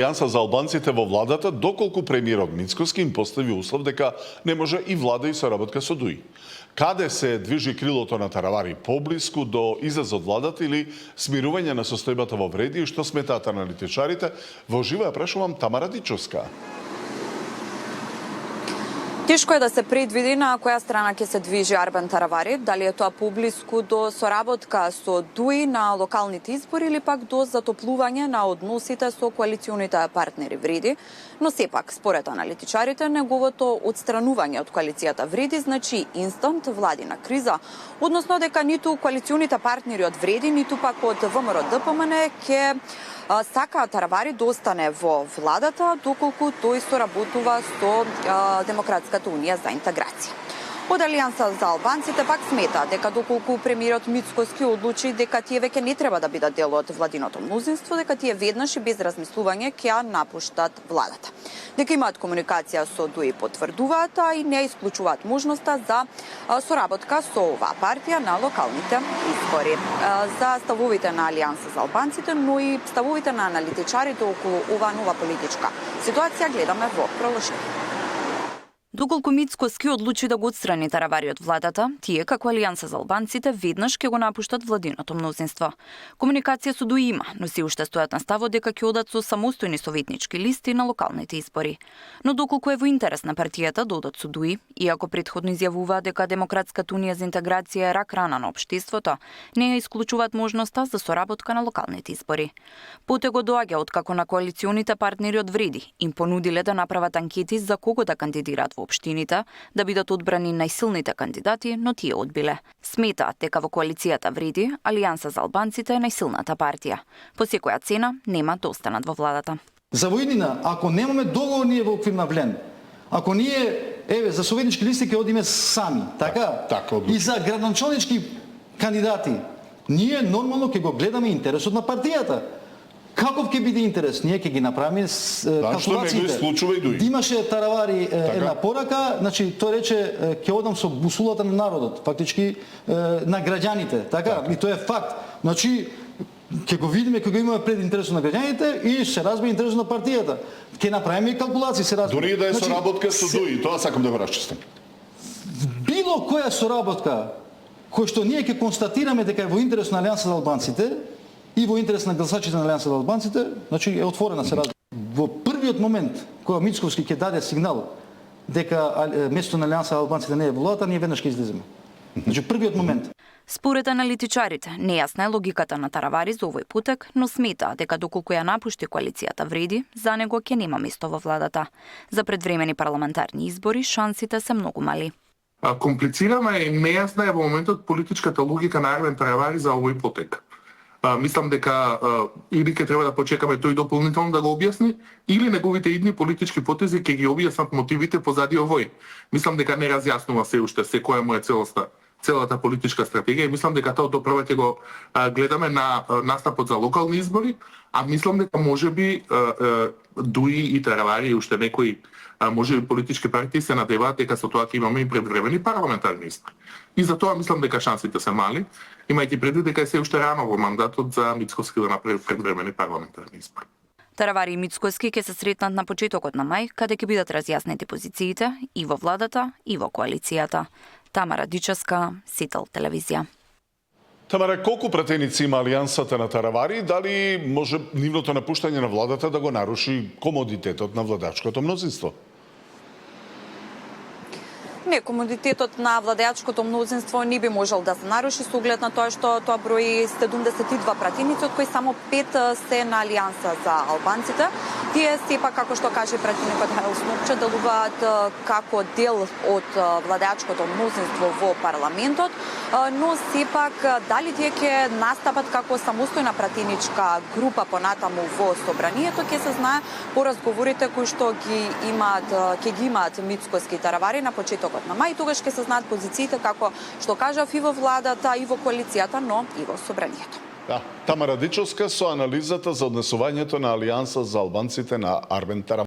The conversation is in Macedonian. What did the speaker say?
Алијанса за албанците во владата, доколку премиерот Мицкоски им постави услов дека не може и влада и соработка со ДУИ. Каде се движи крилото на Таравари, поблиску до излез од владата или смирување на состојбата во Вреди, и што сметаат аналитичарите? Во живо ја прашувам Тамара Дичовска. Тешко е да се предвиди на која страна ќе се движи Арбен Таравари, дали е тоа поблиску до соработка со ДУИ на локалните избори или пак до затоплување на односите со коалиционите партнери Вреди, но сепак, според аналитичарите, неговото отстранување од коалицијата Вреди значи инстант владина криза, односно дека ниту коалиционите партнери од Вреди, ниту пак од ВМРО-ДПМН ќе сакаат Таравари да остане во владата, доколку тој соработува со Демократската унија за интеграција. Од Алијанса за албанците пак смета дека доколку премиерот Мицкоски одлучи дека тие веќе не треба да бидат дел од владиното мнозинство, дека тие веднаш и без размислување ќе напуштат владата. Дека имаат комуникација со ДУИ потврдуваат, а и не исклучуваат можноста за соработка со оваа партија на локалните избори. За ставовите на Алијанса за албанците, но и ставовите на аналитичарите околу оваа нова политичка ситуација гледаме во продолжение. Доколку Мицкоски одлучи да го отстрани Таравари од владата, тие, како Алијанса за албанците, веднаш ќе го напуштат владиното мнозинство. Комуникација со ДУИ има, но си уште стојат на ставот дека ќе одат со самостојни советнички листи на локалните избори. Но доколку е во интерес на партијата да одат со ДУИ, иако претходно изјавува дека Демократската унија за интеграција е рак рана на општеството, не ја исклучуваат можноста за соработка на локалните избори. Потего доаѓа откако на коалиционите партнери од Вреди им понудиле да направат анкети за кого да кандидираат во општините, да бидат одбрани најсилните кандидати, но тие одбиле. Сметаат дека во коалицијата Вреди, Алијанса за албанците е најсилната партија. По секоја цена нема да останат во владата. За војнина, ако немаме договор ние во оквир на Влен, ако ние за советнички листи ќе одиме сами, така? И за градоначалнички кандидати, ние нормално ќе го гледаме интересот на партијата. Каков ќе биде интерес? Ние ќе ги направиме калкулациите. Имаше Таравари една порака, значи тој рече ќе одам со бусулата на народот, фактички на граѓаните, така? И тоа е факт. Значи ќе го видиме кога имаме пред интересот на граѓаните и се разбира интересот на партијата. Ќе направиме и калкулации, се разбира. Дори да е соработка со ДУИ, тоа сакам да го расчистам. Било која соработка кој што ние ќе констатираме дека е во интерес на Алијанса за албанците и во интерес на гласачите на Алијанса за албанците, значи е отворена се разбира. Во првиот момент кога Мицкоски ќе даде сигнал дека место на Алијанса за албанците не е во владата, ние веднаш ќе излеземе. Значи првиот момент. Според аналитичарите, нејасна е логиката на Таравари за овој путек, но смета дека доколку ја напушти коалицијата Вреди, за него ќе нема место во владата. За предвремени парламентарни избори шансите се многу мали. Комплицирана и нејасна е во моментот политичката логика на Арбен Таравари за овој потек. Мислам дека или ќе треба да почекаме тој дополнително да го објасни, или неговите идни политички потези ќе ги објаснат мотивите позади овој. Мислам дека не разјаснува се уште секоја му е целата политичка стратегија и мислам дека тоа допрва ќе го гледаме на настапот за локални избори, а мислам дека можеби ДУИ и Таравари и уште некои можеби политички партии се надеваат дека со тоа ќе имаме и предвремени парламентарни избори. И за тоа мислам дека шансите се мали, имајќи предвид дека е се уште рано во мандатот за Мицкоски да направи предвремени парламентарни избори. Таравари и Мицкоски ќе се сретнат на почетокот на мај, каде ќе бидат разјаснети позициите и во владата, и во коалицијата. Тамара Дичевска, Сител телевизија. Тамара, колку пратеници има Алијансата на Таравари, дали може нивното напуштање на владата да го наруши комодитетот на владачкото мнозинство? Не, комодитетот на владеачкото мнозинство не би можел да се наруши со оглед на тоа што тоа брои 72 пратеници, од кои само 5 се на Алијанса за албанците. Тие сепак, како што каже пратеникот Хајл Снопче, делуваат како дел од владеачкото мнозинство во парламентот, но сепак дали тие ќе настапат како самостојна пратеничка група понатаму во собранието ќе се знае по разговорите кои што ќе ги имаат Мицкоски и Таравари на почетокот на мај, тогаш ќе се знаат позициите како што кажав и во владата, и во коалицијата, но и во собранието. Тамара Дичовска со анализата за однесувањето на Алијанса за албанците на Арбен Таравари.